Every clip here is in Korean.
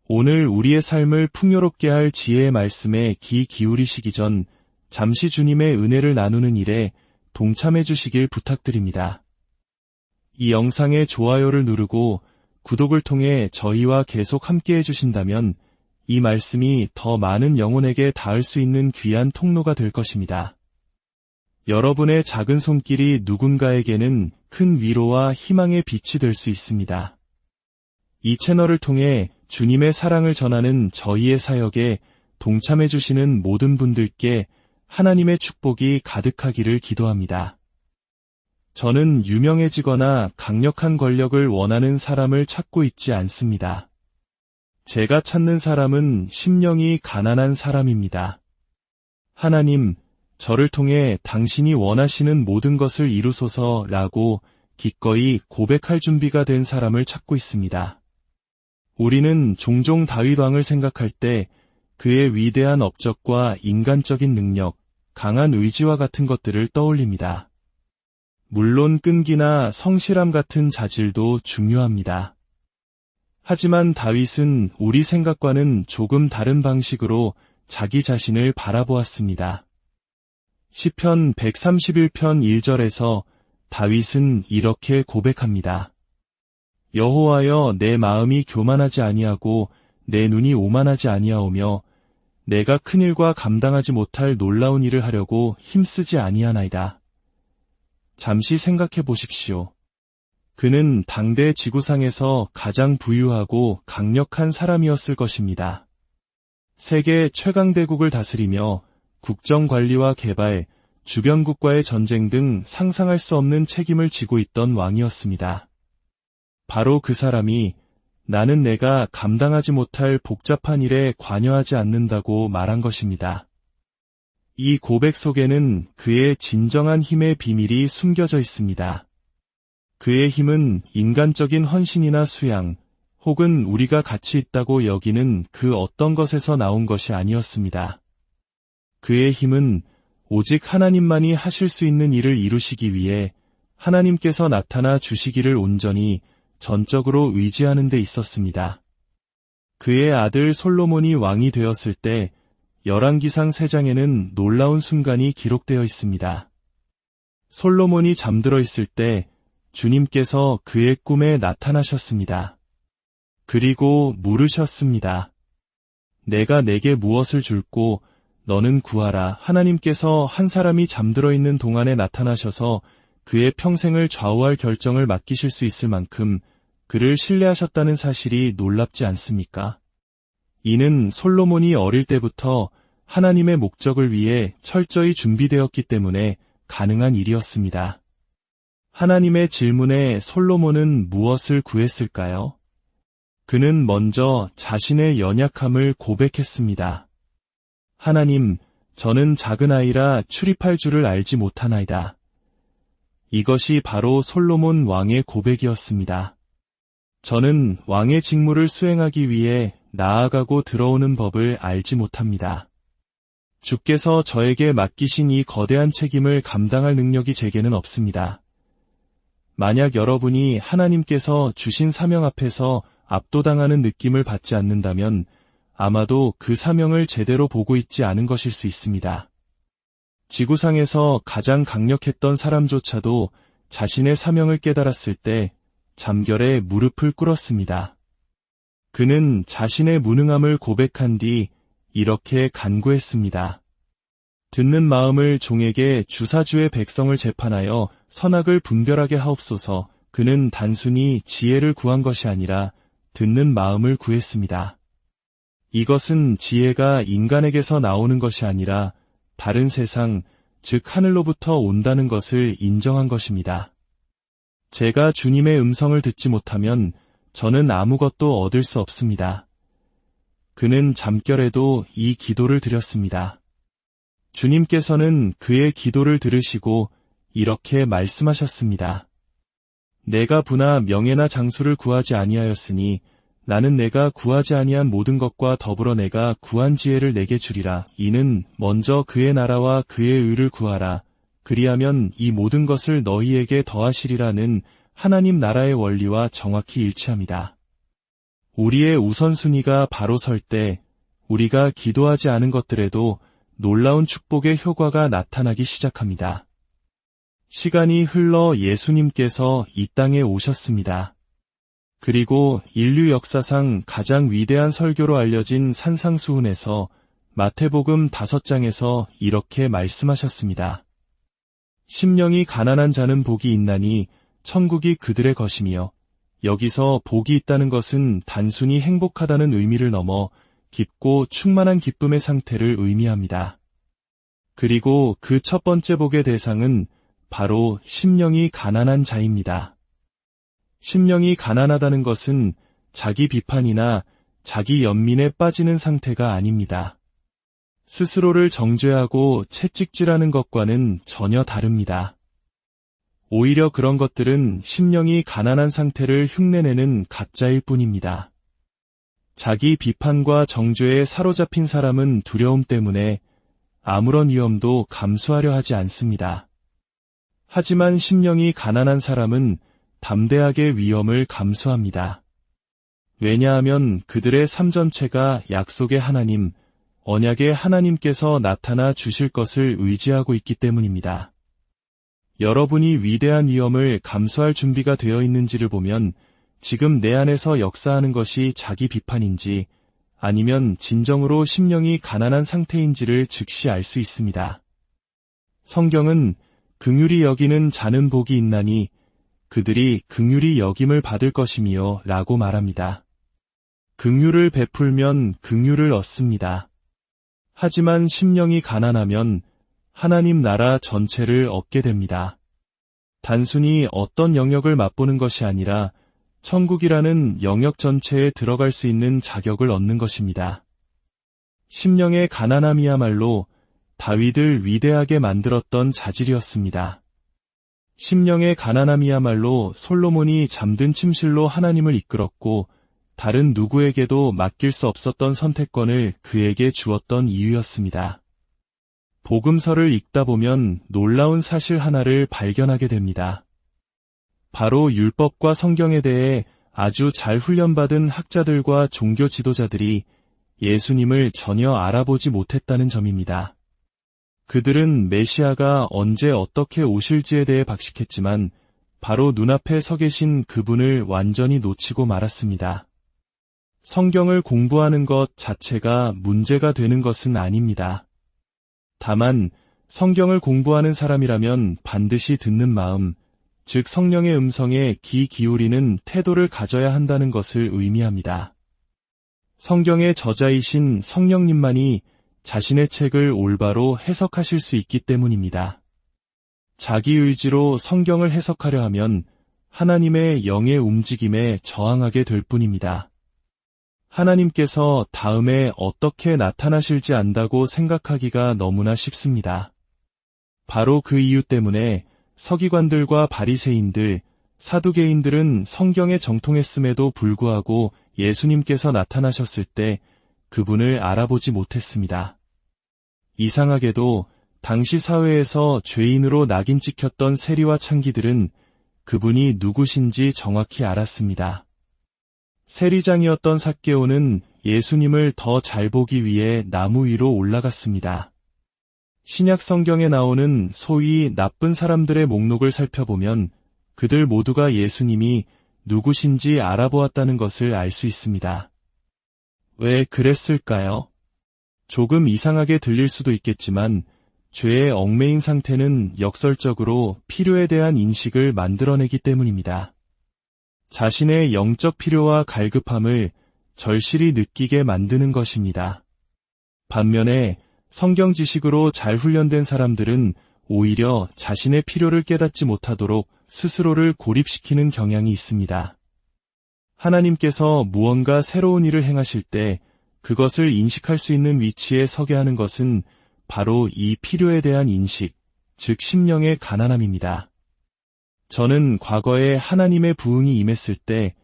오늘 우리의 삶을 풍요롭게 할 지혜의 말씀에 귀 기울이시기 전 잠시 주님의 은혜를 나누는 일에 동참해 주시길 부탁드립니다. 이 영상에 좋아요를 누르고 구독을 통해 저희와 계속 함께 해주신다면 이 말씀이 더 많은 영혼에게 닿을 수 있는 귀한 통로가 될 것입니다. 여러분의 작은 손길이 누군가에게는 큰 위로와 희망의 빛이 될 수 있습니다. 이 채널을 통해 주님의 사랑을 전하는 저희의 사역에 동참해 주시는 모든 분들께 하나님의 축복이 가득하기를 기도합니다. 저는 유명해지거나 강력한 권력을 원하는 사람을 찾고 있지 않습니다. 제가 찾는 사람은 심령이 가난한 사람입니다. 하나님, 저를 통해 당신이 원하시는 모든 것을 이루소서라고 기꺼이 고백할 준비가 된 사람을 찾고 있습니다. 우리는 종종 다윗 왕을 생각할 때 그의 위대한 업적과 인간적인 능력, 강한 의지와 같은 것들을 떠올립니다. 물론 끈기나 성실함 같은 자질도 중요합니다. 하지만 다윗은 우리 생각과는 조금 다른 방식으로 자기 자신을 바라보았습니다. 시편 131편 1절에서 다윗은 이렇게 고백합니다. 여호와여, 내 마음이 교만하지 아니하고 내 눈이 오만하지 아니하오며 내가 큰 일과 감당하지 못할 놀라운 일을 하려고 힘쓰지 아니하나이다. 잠시 생각해 보십시오. 그는 당대 지구상에서 가장 부유하고 강력한 사람이었을 것입니다. 세계 최강대국을 다스리며 국정관리와 개발, 주변국과의 전쟁 등 상상할 수 없는 책임을 지고 있던 왕이었습니다. 바로 그 사람이 나는 내가 감당하지 못할 복잡한 일에 관여하지 않는다고 말한 것입니다. 이 고백 속에는 그의 진정한 힘의 비밀이 숨겨져 있습니다. 그의 힘은 인간적인 헌신이나 수양, 혹은 우리가 가치 있다고 여기는 그 어떤 것에서 나온 것이 아니었습니다. 그의 힘은 오직 하나님만이 하실 수 있는 일을 이루시기 위해 하나님께서 나타나 주시기를 온전히 전적으로 의지하는 데 있었습니다. 그의 아들 솔로몬이 왕이 되었을 때 열왕기상 3장에는 놀라운 순간이 기록되어 있습니다. 솔로몬이 잠들어 있을 때 주님께서 그의 꿈에 나타나셨습니다. 그리고 물으셨습니다. 내가 내게 무엇을 줄고 너는 구하라. 하나님께서 한 사람이 잠들어 있는 동안에 나타나셔서 그의 평생을 좌우할 결정을 맡기실 수 있을 만큼 그를 신뢰하셨다는 사실이 놀랍지 않습니까? 이는 솔로몬이 어릴 때부터 하나님의 목적을 위해 철저히 준비되었기 때문에 가능한 일이었습니다. 하나님의 질문에 솔로몬은 무엇을 구했을까요? 그는 먼저 자신의 연약함을 고백했습니다. 하나님, 저는 작은 아이라 출입할 줄을 알지 못하나이다. 이것이 바로 솔로몬 왕의 고백이었습니다. 저는 왕의 직무를 수행하기 위해 나아가고 들어오는 법을 알지 못합니다. 주께서 저에게 맡기신 이 거대한 책임을 감당할 능력이 제게는 없습니다. 만약 여러분이 하나님께서 주신 사명 앞에서 압도당하는 느낌을 받지 않는다면 아마도 그 사명을 제대로 보고 있지 않은 것일 수 있습니다. 지구상에서 가장 강력했던 사람조차도 자신의 사명을 깨달았을 때 잠결에 무릎을 꿇었습니다. 그는 자신의 무능함을 고백한 뒤 이렇게 간구했습니다. 듣는 마음을 종에게 주사주의 백성을 재판하여 선악을 분별하게 하옵소서. 그는 단순히 지혜를 구한 것이 아니라 듣는 마음을 구했습니다. 이것은 지혜가 인간에게서 나오는 것이 아니라 다른 세상, 즉 하늘로부터 온다는 것을 인정한 것입니다. 제가 주님의 음성을 듣지 못하면 저는 아무것도 얻을 수 없습니다. 그는 잠결에도 이 기도를 드렸습니다. 주님께서는 그의 기도를 들으시고 이렇게 말씀하셨습니다. 내가 부나 명예나 장수를 구하지 아니하였으니 나는 내가 구하지 아니한 모든 것과 더불어 내가 구한 지혜를 내게 주리라. 이는 먼저 그의 나라와 그의 의를 구하라. 그리하면 이 모든 것을 너희에게 더하시리라는 하나님 나라의 원리와 정확히 일치합니다. 우리의 우선순위가 바로 설 때 우리가 기도하지 않은 것들에도 놀라운 축복의 효과가 나타나기 시작합니다. 시간이 흘러 예수님께서 이 땅에 오셨습니다. 그리고 인류 역사상 가장 위대한 설교로 알려진 산상수훈에서 마태복음 5장에서 이렇게 말씀하셨습니다. 심령이 가난한 자는 복이 있나니 천국이 그들의 것이며, 여기서 복이 있다는 것은 단순히 행복하다는 의미를 넘어 깊고 충만한 기쁨의 상태를 의미합니다. 그리고 그 첫 번째 복의 대상은 바로 심령이 가난한 자입니다. 심령이 가난하다는 것은 자기 비판이나 자기 연민에 빠지는 상태가 아닙니다. 스스로를 정죄하고 채찍질하는 것과는 전혀 다릅니다. 오히려 그런 것들은 심령이 가난한 상태를 흉내내는 가짜일 뿐입니다. 자기 비판과 정죄에 사로잡힌 사람은 두려움 때문에 아무런 위험도 감수하려 하지 않습니다. 하지만 심령이 가난한 사람은 담대하게 위험을 감수합니다. 왜냐하면 그들의 삶 전체가 약속의 하나님, 언약의 하나님께서 나타나 주실 것을 의지하고 있기 때문입니다. 여러분이 위대한 위험을 감수할 준비가 되어 있는지를 보면 지금 내 안에서 역사하는 것이 자기 비판인지 아니면 진정으로 심령이 가난한 상태인지를 즉시 알 수 있습니다. 성경은 긍휼히 여기는 자는 복이 있나니 그들이 긍휼히 여김을 받을 것이며 라고 말합니다. 긍휼을 베풀면 긍휼을 얻습니다. 하지만 심령이 가난하면 하나님 나라 전체를 얻게 됩니다. 단순히 어떤 영역을 맛보는 것이 아니라 천국이라는 영역 전체에 들어갈 수 있는 자격을 얻는 것입니다. 심령의 가난함이야말로 다윗을 위대하게 만들었던 자질이었습니다. 심령의 가난함이야말로 솔로몬이 잠든 침실로 하나님을 이끌었고 다른 누구에게도 맡길 수 없었던 선택권을 그에게 주었던 이유였습니다. 복음서를 읽다 보면 놀라운 사실 하나를 발견하게 됩니다. 바로 율법과 성경에 대해 아주 잘 훈련받은 학자들과 종교 지도자들이 예수님을 전혀 알아보지 못했다는 점입니다. 그들은 메시아가 언제 어떻게 오실지에 대해 박식했지만 바로 눈앞에 서 계신 그분을 완전히 놓치고 말았습니다. 성경을 공부하는 것 자체가 문제가 되는 것은 아닙니다. 다만 성경을 공부하는 사람이라면 반드시 듣는 마음, 즉 성령의 음성에 귀 기울이는 태도를 가져야 한다는 것을 의미합니다. 성경의 저자이신 성령님만이 자신의 책을 올바로 해석하실 수 있기 때문입니다. 자기 의지로 성경을 해석하려 하면 하나님의 영의 움직임에 저항하게 될 뿐입니다. 하나님께서 다음에 어떻게 나타나실지 안다고 생각하기가 너무나 쉽습니다. 바로 그 이유 때문에 서기관들과 바리새인들, 사두개인들은 성경에 정통했음에도 불구하고 예수님께서 나타나셨을 때 그분을 알아보지 못했습니다. 이상하게도 당시 사회에서 죄인으로 낙인 찍혔던 세리와 창기들은 그분이 누구신지 정확히 알았습니다. 세리장이었던 삭개오는 예수님을 더 잘 보기 위해 나무 위로 올라갔습니다. 신약 성경에 나오는 소위 나쁜 사람들의 목록을 살펴보면 그들 모두가 예수님이 누구신지 알아보았다는 것을 알 수 있습니다. 왜 그랬을까요? 조금 이상하게 들릴 수도 있겠지만 죄의 얽매인 상태는 역설적으로 필요에 대한 인식을 만들어내기 때문입니다. 자신의 영적 필요와 갈급함을 절실히 느끼게 만드는 것입니다. 반면에 성경 지식으로 잘 훈련된 사람들은 오히려 자신의 필요를 깨닫지 못하도록 스스로를 고립시키는 경향이 있습니다. 하나님께서 무언가 새로운 일을 행하실 때 그것을 인식할 수 있는 위치에 서게 하는 것은 바로 이 필요에 대한 인식, 즉 심령의 가난함입니다. 저는 과거에 하나님의 부흥이 임했을 때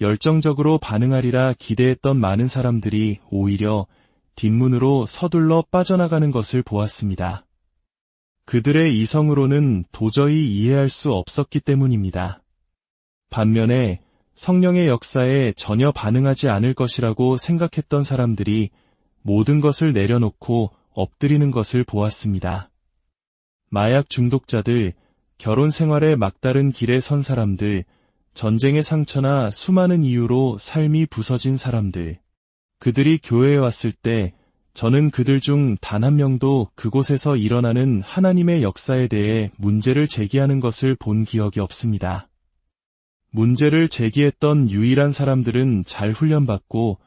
열정적으로 반응하리라 기대했던 많은 사람들이 오히려 뒷문으로 서둘러 빠져나가는 것을 보았습니다. 그들의 이성으로는 도저히 이해할 수 없었기 때문입니다. 반면에 성령의 역사에 전혀 반응하지 않을 것이라고 생각했던 사람들이 모든 것을 내려놓고 엎드리는 것을 보았습니다. 마약 중독자들, 결혼 생활에 막다른 길에 선 사람들, 전쟁의 상처나 수많은 이유로 삶이 부서진 사람들. 그들이 교회에 왔을 때 저는 그들 중 단 한 명도 그곳에서 일어나는 하나님의 역사에 대해 문제를 제기하는 것을 본 기억이 없습니다. 문제를 제기했던 유일한 사람들은 잘 훈련받고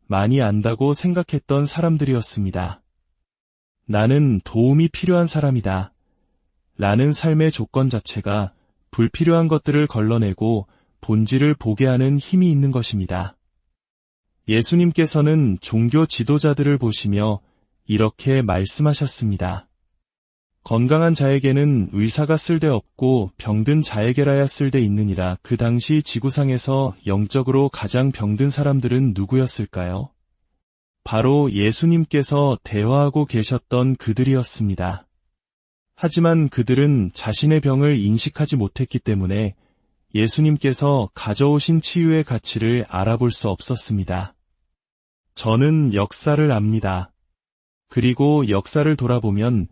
많이 안다고 생각했던 사람들이었습니다. 나는 도움이 필요한 사람이다. 라는 삶의 조건 자체가 불필요한 것들을 걸러내고 본질을 보게 하는 힘이 있는 것입니다. 예수님께서는 종교 지도자들을 보시며 이렇게 말씀하셨습니다. 건강한 자에게는 의사가 쓸데없고 병든 자에게라야 쓸데있느니라. 그 당시 지구상에서 영적으로 가장 병든 사람들은 누구였을까요? 바로 예수님께서 대화하고 계셨던 그들이었습니다. 하지만 그들은 자신의 병을 인식하지 못했기 때문에 예수님께서 가져오신 치유의 가치를 알아볼 수 없었습니다. 저는 역사를 압니다. 그리고 역사를 돌아보면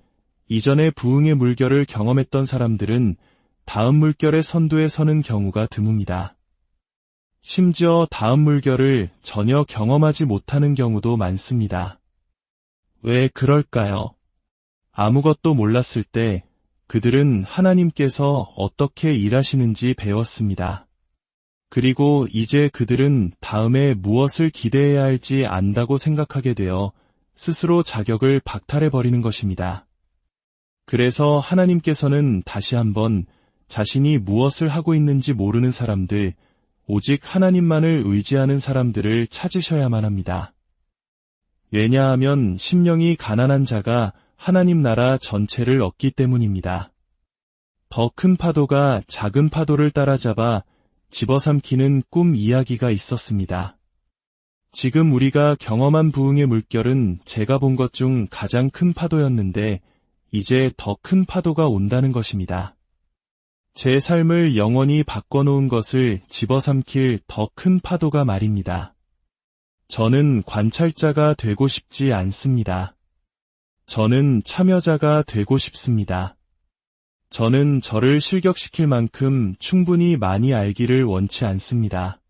이전에 부흥의 물결을 경험했던 사람들은 다음 물결의 선두에 서는 경우가 드뭅니다. 심지어 다음 물결을 전혀 경험하지 못하는 경우도 많습니다. 왜 그럴까요? 아무것도 몰랐을 때 그들은 하나님께서 어떻게 일하시는지 배웠습니다. 그리고 이제 그들은 다음에 무엇을 기대해야 할지 안다고 생각하게 되어 스스로 자격을 박탈해버리는 것입니다. 그래서 하나님께서는 다시 한번 자신이 무엇을 하고 있는지 모르는 사람들, 오직 하나님만을 의지하는 사람들을 찾으셔야만 합니다. 왜냐하면 심령이 가난한 자가 하나님 나라 전체를 얻기 때문입니다. 더 큰 파도가 작은 파도를 따라잡아 집어삼키는 꿈 이야기가 있었습니다. 지금 우리가 경험한 부흥의 물결은 제가 본 것 중 가장 큰 파도였는데 이제 더 큰 파도가 온다는 것입니다. 제 삶을 영원히 바꿔놓은 것을 집어삼킬 더 큰 파도가 말입니다. 저는 관찰자가 되고 싶지 않습니다. 저는 참여자가 되고 싶습니다. 저는 저를 실격시킬 만큼 충분히 많이 알기를 원치 않습니다.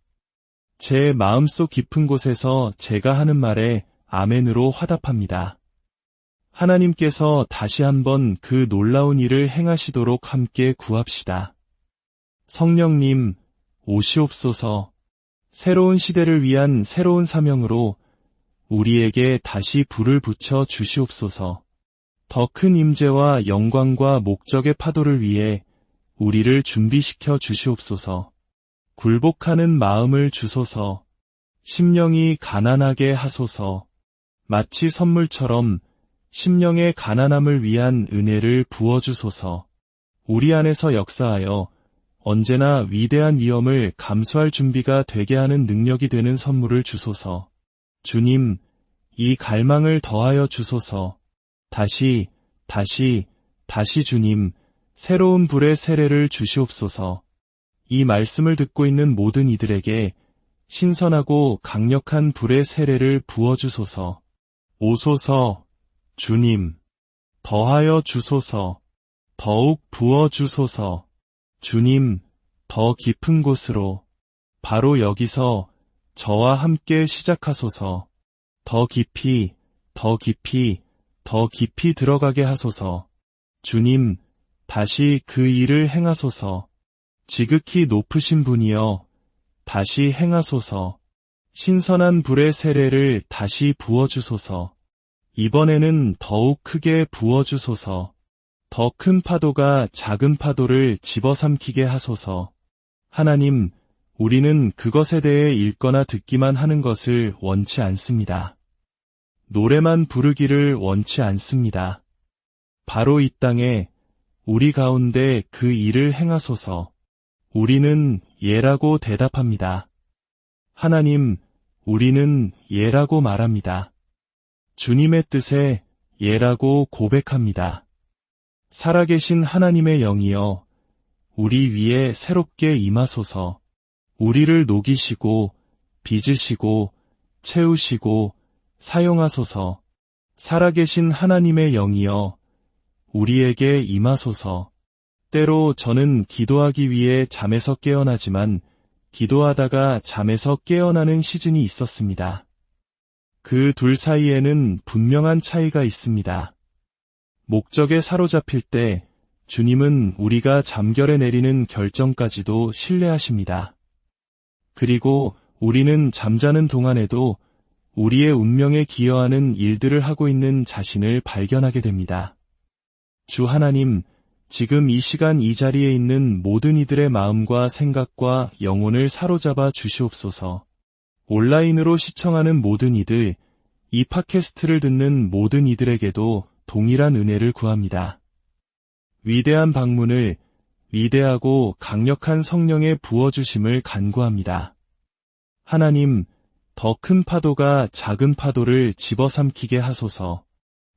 제 마음속 깊은 곳에서 제가 하는 말에 아멘으로 화답합니다. 하나님께서 다시 한번 그 놀라운 일을 행하시도록 함께 구합시다. 성령님, 오시옵소서. 새로운 시대를 위한 새로운 사명으로 우리에게 다시 불을 붙여 주시옵소서. 더 큰 임재와 영광과 목적의 파도를 위해 우리를 준비시켜 주시옵소서. 굴복하는 마음을 주소서. 심령이 가난하게 하소서. 마치 선물처럼 심령의 가난함을 위한 은혜를 부어주소서. 우리 안에서 역사하여 언제나 위대한 위험을 감수할 준비가 되게 하는 능력이 되는 선물을 주소서. 주님, 이 갈망을 더하여 주소서. 다시 주님, 새로운 불의 세례를 주시옵소서. 이 말씀을 듣고 있는 모든 이들에게 신선하고 강력한 불의 세례를 부어주소서. 오소서, 주님, 더하여 주소서. 더욱 부어주소서. 주님, 더 깊은 곳으로, 바로 여기서 저와 함께 시작하소서. 더 깊이, 더 깊이, 더 깊이 들어가게 하소서. 주님, 다시 그 일을 행하소서. 지극히 높으신 분이여, 다시 행하소서. 신선한 불의 세례를 다시 부어주소서. 이번에는 더욱 크게 부어주소서. 더 큰 파도가 작은 파도를 집어삼키게 하소서. 하나님, 우리는 그것에 대해 읽거나 듣기만 하는 것을 원치 않습니다. 노래만 부르기를 원치 않습니다. 바로 이 땅에 우리 가운데 그 일을 행하소서. 우리는 예라고 대답합니다. 하나님, 우리는 예라고 말합니다. 주님의 뜻에 예라고 고백합니다. 살아계신 하나님의 영이여, 우리 위에 새롭게 임하소서. 우리를 녹이시고 빚으시고 채우시고 사용하소서. 살아계신 하나님의 영이여 우리에게 임하소서. 때로 저는 기도하기 위해 잠에서 깨어나지만 기도하다가 잠에서 깨어나는 시즌이 있었습니다. 그 둘 사이에는 분명한 차이가 있습니다. 목적에 사로잡힐 때 주님은 우리가 잠결에 내리는 결정까지도 신뢰하십니다. 그리고 우리는 잠자는 동안에도 우리의 운명에 기여하는 일들을 하고 있는 자신을 발견하게 됩니다. 주 하나님, 지금 이 시간 이 자리에 있는 모든 이들의 마음과 생각과 영혼을 사로잡아 주시옵소서. 온라인으로 시청하는 모든 이들, 이 팟캐스트를 듣는 모든 이들에게도 동일한 은혜를 구합니다. 위대한 방문을 위대하고 강력한 성령의 부어주심을 간구합니다. 하나님, 더 큰 파도가 작은 파도를 집어삼키게 하소서.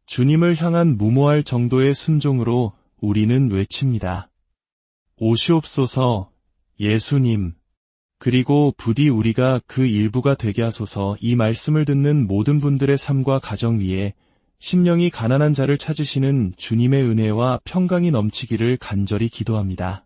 주님을 향한 무모할 정도의 순종으로 우리는 외칩니다. 오시옵소서, 예수님. 그리고 부디 우리가 그 일부가 되게 하소서. 이 말씀을 듣는 모든 분들의 삶과 가정 위에 심령이 가난한 자를 찾으시는 주님의 은혜와 평강이 넘치기를 간절히 기도합니다.